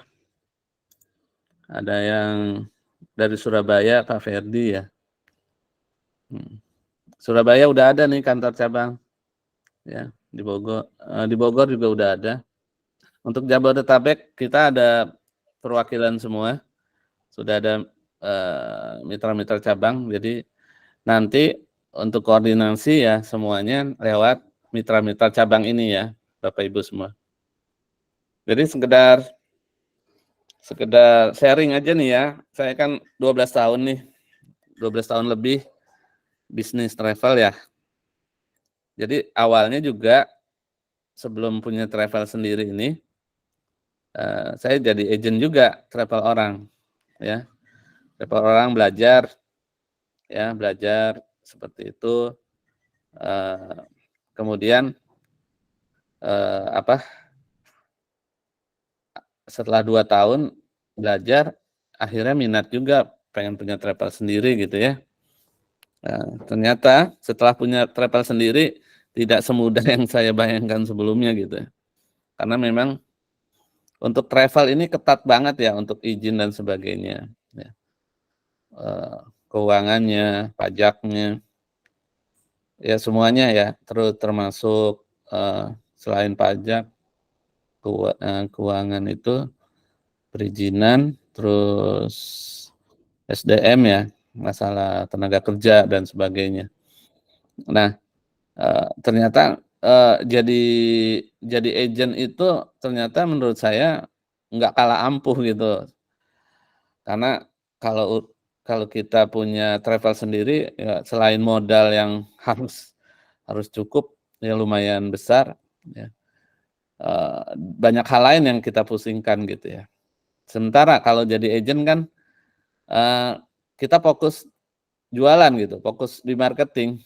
ada yang dari Surabaya, Pak Ferdi ya. Surabaya udah ada nih kantor cabang, ya di Bogor juga udah ada. Untuk Jabodetabek kita ada perwakilan semua, sudah ada mitra-mitra cabang. Jadi nanti untuk koordinasi ya semuanya lewat mitra-mitra cabang ini ya, Bapak Ibu semua. Jadi sekedar sharing aja nih ya. Saya kan 12 tahun nih, 12 tahun lebih bisnis travel ya. Jadi awalnya juga sebelum punya travel sendiri ini, saya jadi agent juga travel orang, ya. Travel orang belajar seperti itu. Kemudian setelah 2 tahun belajar, akhirnya minat juga pengen punya travel sendiri gitu ya. Ternyata setelah punya travel sendiri tidak semudah yang saya bayangkan sebelumnya gitu. Karena memang Untuk travel ini ketat banget ya untuk izin dan sebagainya. Ya. Keuangannya, pajaknya, ya semuanya ya, termasuk selain pajak, keuangan itu perizinan, terus SDM ya, masalah tenaga kerja dan sebagainya. Nah, ternyata jadi agent itu ternyata menurut saya nggak kalah ampuh gitu. Karena kalau kita punya travel sendiri, ya selain modal yang harus cukup, ya lumayan besar, ya, banyak hal lain yang kita pusingkan gitu ya. Sementara kalau jadi agent kan kita fokus jualan gitu, fokus di marketing,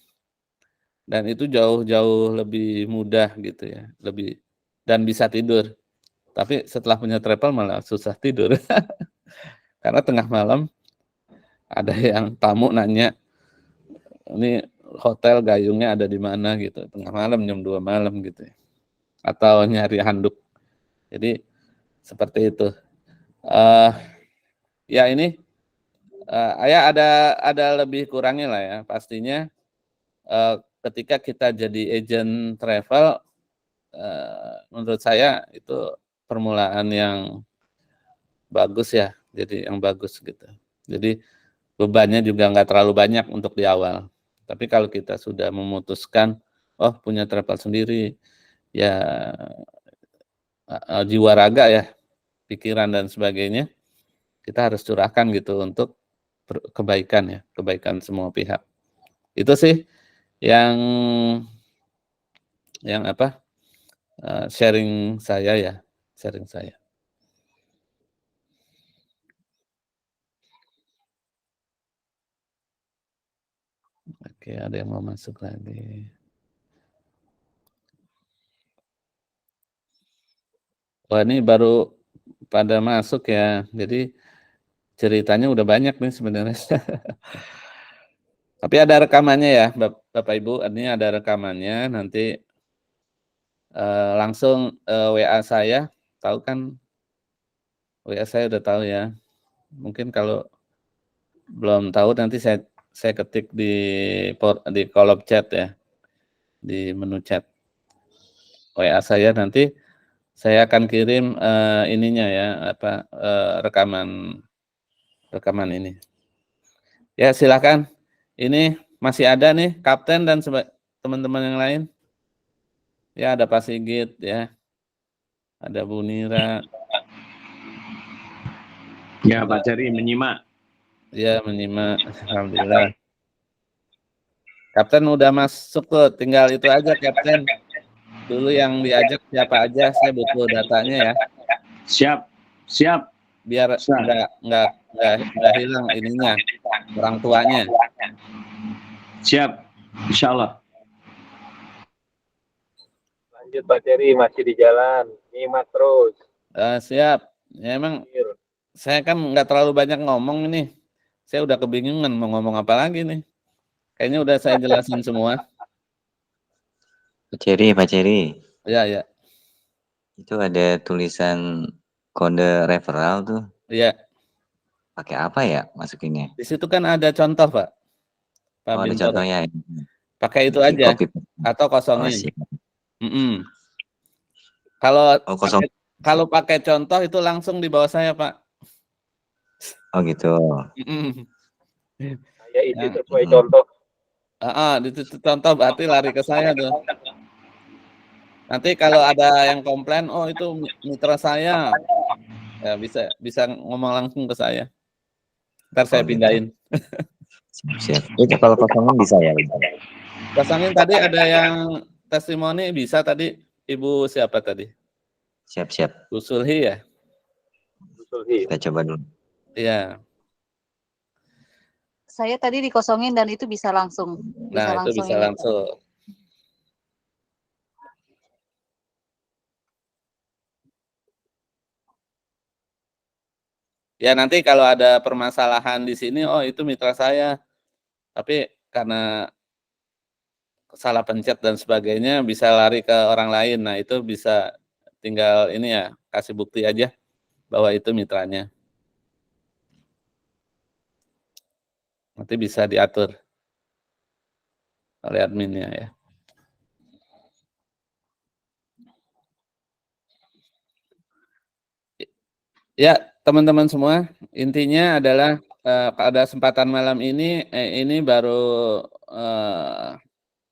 dan itu jauh-jauh lebih mudah gitu ya, dan bisa tidur. Tapi setelah punya travel malah susah tidur karena tengah malam ada yang tamu nanya, ini hotel gayungnya ada di mana gitu, tengah malam jam 2 malam gitu ya. Atau nyari handuk. Jadi seperti itu. Ya ini ya ada lebih kurangnya lah ya. Pastinya ketika kita jadi agent travel, menurut saya itu permulaan yang bagus ya. Jadi yang bagus gitu. Jadi bebannya juga nggak terlalu banyak untuk di awal. Tapi kalau kita sudah memutuskan, oh punya travel sendiri, ya jiwa raga ya, pikiran dan sebagainya, kita harus curahkan gitu untuk kebaikan ya, kebaikan semua pihak. Itu sih yang apa, sharing saya ya, sharing saya. Oke, ada yang mau masuk lagi. Wah, ini baru pada masuk ya. Jadi ceritanya udah banyak nih sebenarnya. Tapi ada rekamannya ya, Bapak Ibu. Ini ada rekamannya. Nanti langsung WA saya. Tahu kan? WA saya udah tahu ya. Mungkin kalau belum tahu nanti saya ketik di kolom chat ya, di menu chat WA saya. Nanti saya akan kirim ininya ya, apa rekaman ini. Ya silakan. Ini masih ada nih Kapten dan teman-teman yang lain. Ya ada Pak Sigit ya, ada Bu Nira. Ya Pak Ceri menyimak. Ya menyimak. Alhamdulillah. Kapten udah masuk tuh, tinggal itu aja Kapten. Dulu yang diajak siapa aja, saya butuh datanya ya. Siap. Biar nggak hilang ininya, orang tuanya. Siap, insya Allah. Lanjut Pak Ceri, masih di jalan. Nyimak terus. Siap. Ya, emang saya kan nggak terlalu banyak ngomong ini. Saya udah kebingungan mau ngomong apa lagi nih. Kayaknya udah saya jelasin semua. Pak Ceri. Ya. Itu ada tulisan kode referral tuh. Iya. Pakai apa ya masukinnya? Di situ kan ada contoh, Pak. Oh, ada contohnya. Pakai itu aja. Atau kosongin. Kalau pakai contoh itu langsung di bawah saya, Pak. Oh gitu. Saya itu sesuai contoh. Itu contoh berarti lari ke saya tuh. Nanti kalau ada yang komplain, oh itu mitra saya, ya bisa ngomong langsung ke saya. Ntar saya pindahin. Siap. Itu kalau kosongin bisa ya? Kosongin tadi ada yang testimoni bisa tadi. Ibu siapa tadi? Siap. Bu Sulhi ya? Bu Sulhi. Kita coba dulu. Iya. Saya tadi dikosongin dan itu bisa langsung. Itu bisa langsung. Ya nanti kalau ada permasalahan di sini, oh itu mitra saya. Tapi karena salah pencet dan sebagainya bisa lari ke orang lain. Nah itu bisa tinggal ini ya, kasih bukti aja bahwa itu mitranya. Nanti bisa diatur oleh adminnya ya. Ya, teman-teman semua, intinya adalah pada kesempatan malam ini baru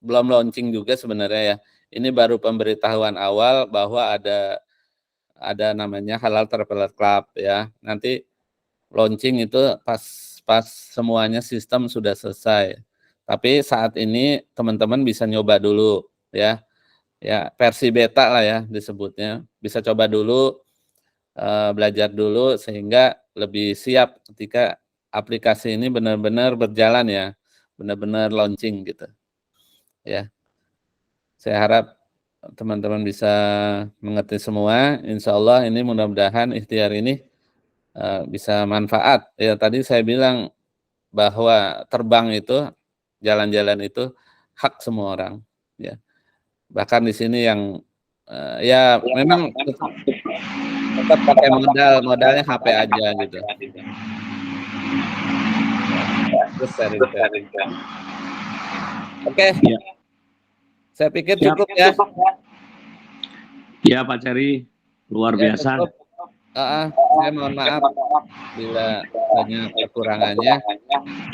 belum launching juga sebenarnya ya. Ini baru pemberitahuan awal bahwa ada namanya Halal Traveler Club ya. Nanti launching itu pas semuanya sistem sudah selesai. Tapi saat ini teman-teman bisa nyoba dulu ya. Ya, versi beta lah ya disebutnya. Bisa coba dulu, belajar dulu sehingga lebih siap ketika aplikasi ini benar-benar berjalan ya. Benar-benar launching gitu. Ya. Saya harap teman-teman bisa mengerti semua. Insya Allah ini mudah-mudahan ikhtiar ini bisa manfaat. Ya tadi saya bilang bahwa terbang itu, jalan-jalan itu hak semua orang. Ya. Bahkan di sini yang ya memang tetap pakai modalnya HP aja gitu. Terus sharing. Oke. Ya. Saya pikir Siap. cukup ya. Ya Pak Ceri, luar Ya, biasa. cukup. Saya mohon maaf bila banyak kekurangannya.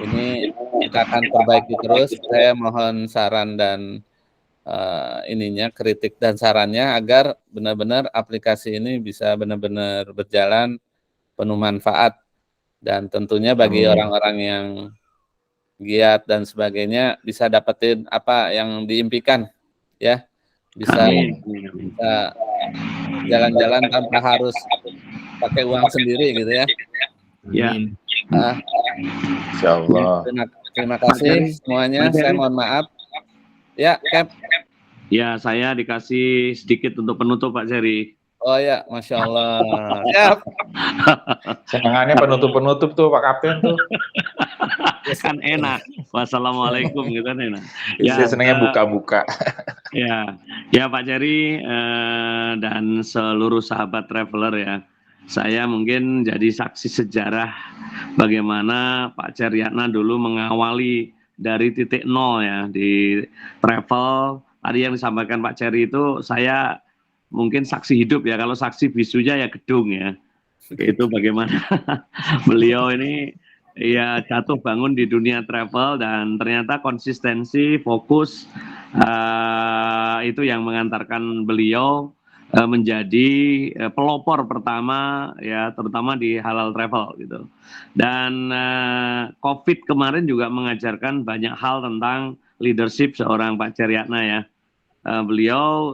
Ini kita akan perbaiki terus. Saya mohon saran dan kritik dan sarannya agar benar-benar aplikasi ini bisa benar-benar berjalan penuh manfaat, dan tentunya bagi orang-orang yang giat dan sebagainya bisa dapetin apa yang diimpikan ya, bisa jalan-jalan tanpa harus pakai uang sendiri gitu ya. Ya. Insyaallah. Terima kasih semuanya. Saya mohon maaf. Ya, Cap. Ya, saya dikasih sedikit untuk penutup Pak Ceri. Oh ya, Masya Allah. Siap. Senangannya penutup-penutup tuh Pak Kapten tuh. Kan enak. Wassalamualaikum gitu kan enak. Saya senangnya buka-buka. Ya Pak Ceri dan seluruh sahabat traveler ya. Saya mungkin jadi saksi sejarah bagaimana Pak Ceryatna dulu mengawali dari titik nol ya di travel. Tadi yang disampaikan Pak Ceri itu saya mungkin saksi hidup ya. Kalau saksi bisunya ya gedung ya. Itu bagaimana beliau ini ya jatuh bangun di dunia travel dan ternyata konsistensi, fokus itu yang mengantarkan beliau menjadi pelopor pertama ya, terutama di halal travel gitu. Dan COVID kemarin juga mengajarkan banyak hal tentang leadership seorang Pak Ceryatna ya. Beliau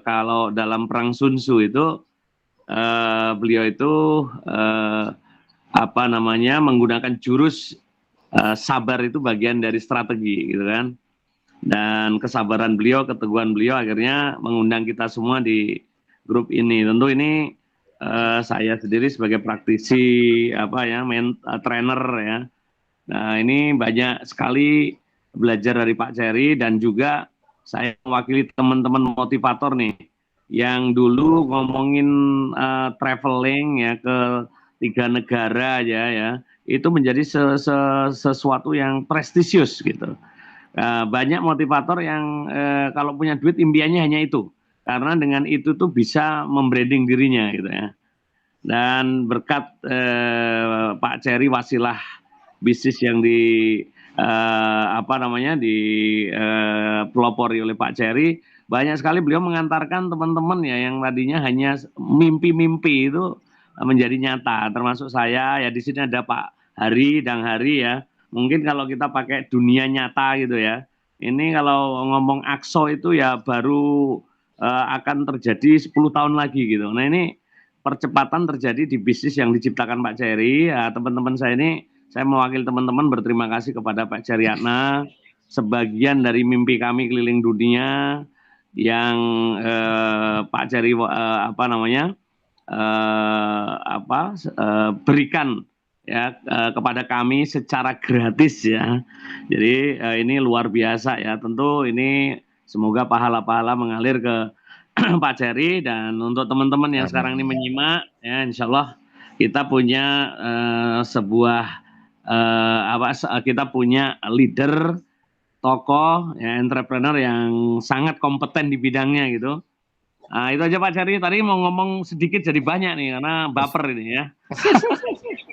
kalau dalam perang Sun Tzu itu beliau itu menggunakan jurus sabar itu bagian dari strategi gitu kan. Dan kesabaran beliau, keteguhan beliau akhirnya mengundang kita semua di grup ini. Tentu ini saya sendiri sebagai praktisi trainer ya. Nah, ini banyak sekali belajar dari Pak Ceri, dan juga saya mewakili teman-teman motivator nih yang dulu ngomongin traveling ya ke 3 negara aja ya. Itu menjadi sesuatu yang prestisius gitu. Banyak motivator yang kalau punya duit impiannya hanya itu, karena dengan itu tuh bisa membranding dirinya gitu ya. Dan berkat Pak Ceri, wasilah bisnis yang pelopori oleh Pak Ceri, banyak sekali beliau mengantarkan teman-teman ya yang tadinya hanya mimpi-mimpi itu menjadi nyata. Termasuk saya ya, di sini ada Pak Hari dan Hari ya. Mungkin kalau kita pakai dunia nyata gitu ya, ini kalau ngomong Akso itu ya baru akan terjadi 10 tahun lagi gitu. Nah ini percepatan terjadi di bisnis yang diciptakan Pak Ceri. Ya, teman-teman saya ini, saya mewakili teman-teman berterima kasih kepada Pak Ceryatna. Sebagian dari mimpi kami keliling dunia yang Pak Ceri berikan ya kepada kami secara gratis ya. Jadi ini luar biasa ya. Tentu ini semoga pahala-pahala mengalir ke Pak Jerry, dan untuk teman-teman yang sekarang ini menyimak, ya insya Allah kita punya kita punya leader, tokoh, ya, entrepreneur yang sangat kompeten di bidangnya gitu. Nah, itu aja Pak Jerry. Tadi mau ngomong sedikit jadi banyak nih karena baper ini ya.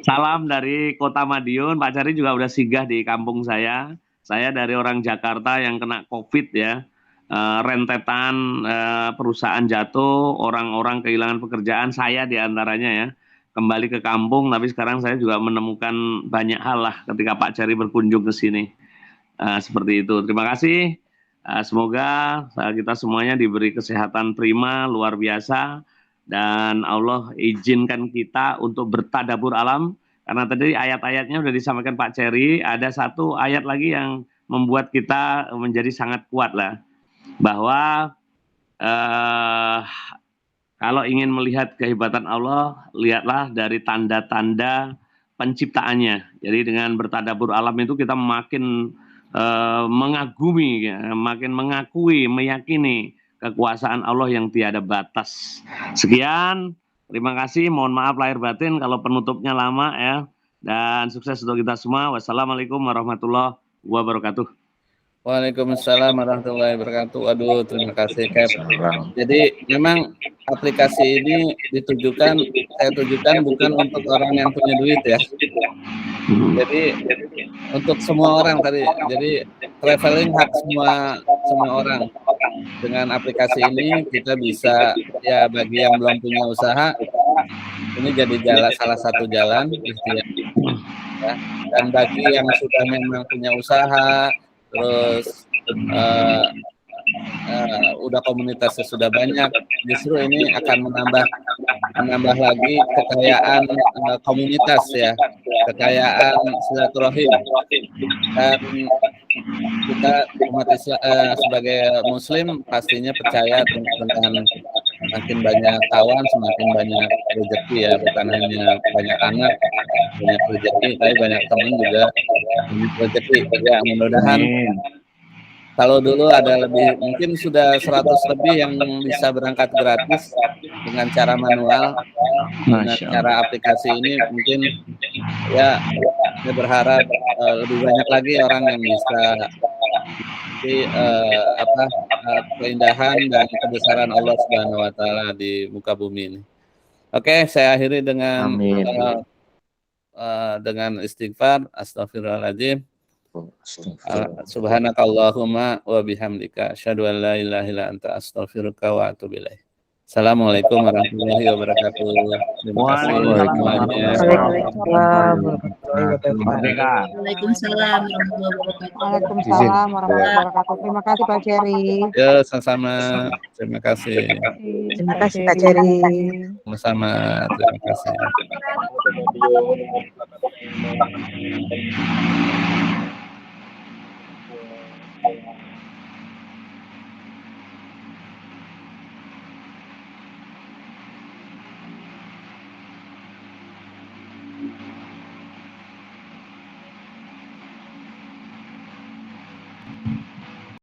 Salam dari Kota Madiun. Pak Jerry juga udah singgah di kampung saya. Saya dari orang Jakarta yang kena COVID ya. Rentetan perusahaan jatuh, orang-orang kehilangan pekerjaan, saya diantaranya ya. Kembali ke kampung, tapi sekarang saya juga menemukan banyak hal lah ketika Pak Jerry berkunjung ke sini. Seperti itu. Terima kasih. Semoga kita semuanya diberi kesehatan prima, luar biasa, dan Allah izinkan kita untuk bertadabbur alam, karena tadi ayat-ayatnya sudah disampaikan Pak Jerry. Ada satu ayat lagi yang membuat kita menjadi sangat kuat lah, bahwa kalau ingin melihat kehebatan Allah, lihatlah dari tanda-tanda penciptaannya. Jadi dengan bertadabbur alam itu kita makin mengagumi, ya, makin mengakui, meyakini kekuasaan Allah yang tiada batas. Sekian, terima kasih. Mohon maaf lahir batin kalau penutupnya lama ya. Dan sukses untuk kita semua. Wassalamualaikum warahmatullahi wabarakatuh. Waalaikumsalam warahmatullahi wabarakatuh. Aduh, terima kasih Cap. Jadi memang aplikasi ini saya tujukan bukan untuk orang yang punya duit ya. Jadi untuk semua orang tadi. Jadi traveling hak semua orang. Dengan aplikasi ini kita bisa, ya bagi yang belum punya usaha, ini jadi salah satu jalan ya. Dan bagi yang sudah memang punya usaha, terus udah komunitasnya sudah banyak, justru ini akan menambah lagi kekayaan komunitas ya, kekayaan silaturahim. Dan kita umat Islam sebagai Muslim pastinya percaya dengan makin banyak kawan semakin banyak rezeki ya, bukan hanya banyak anak banyak rezeki, tapi banyak teman juga banyak rezeki ya. Mudah-mudahan kalau dulu ada lebih, mungkin sudah 100 lebih yang bisa berangkat gratis dengan cara manual. Dengan cara aplikasi ini mungkin ya saya berharap lebih banyak lagi orang yang bisa keindahan dan kebesaran Allah Subhanahu wa taala di muka bumi ini. Oke, saya akhiri dengan istighfar, astagfirullahaladzim. Subhanakallahumma wa bihamdika asyhadu an la ilaha illa anta astaghfiruka wa atubu ilaik. Assalamualaikum warahmatullahi wabarakatuh. Terima kasih semuanya. Waalaikumsalam warahmatullahi wabarakatuh. Waalaikumsalam warahmatullahi wabarakatuh. Terima kasih Pak Jerry. Ya, sama-sama. Terima kasih. Terima kasih Pak Jerry. Sama-sama. Terima kasih.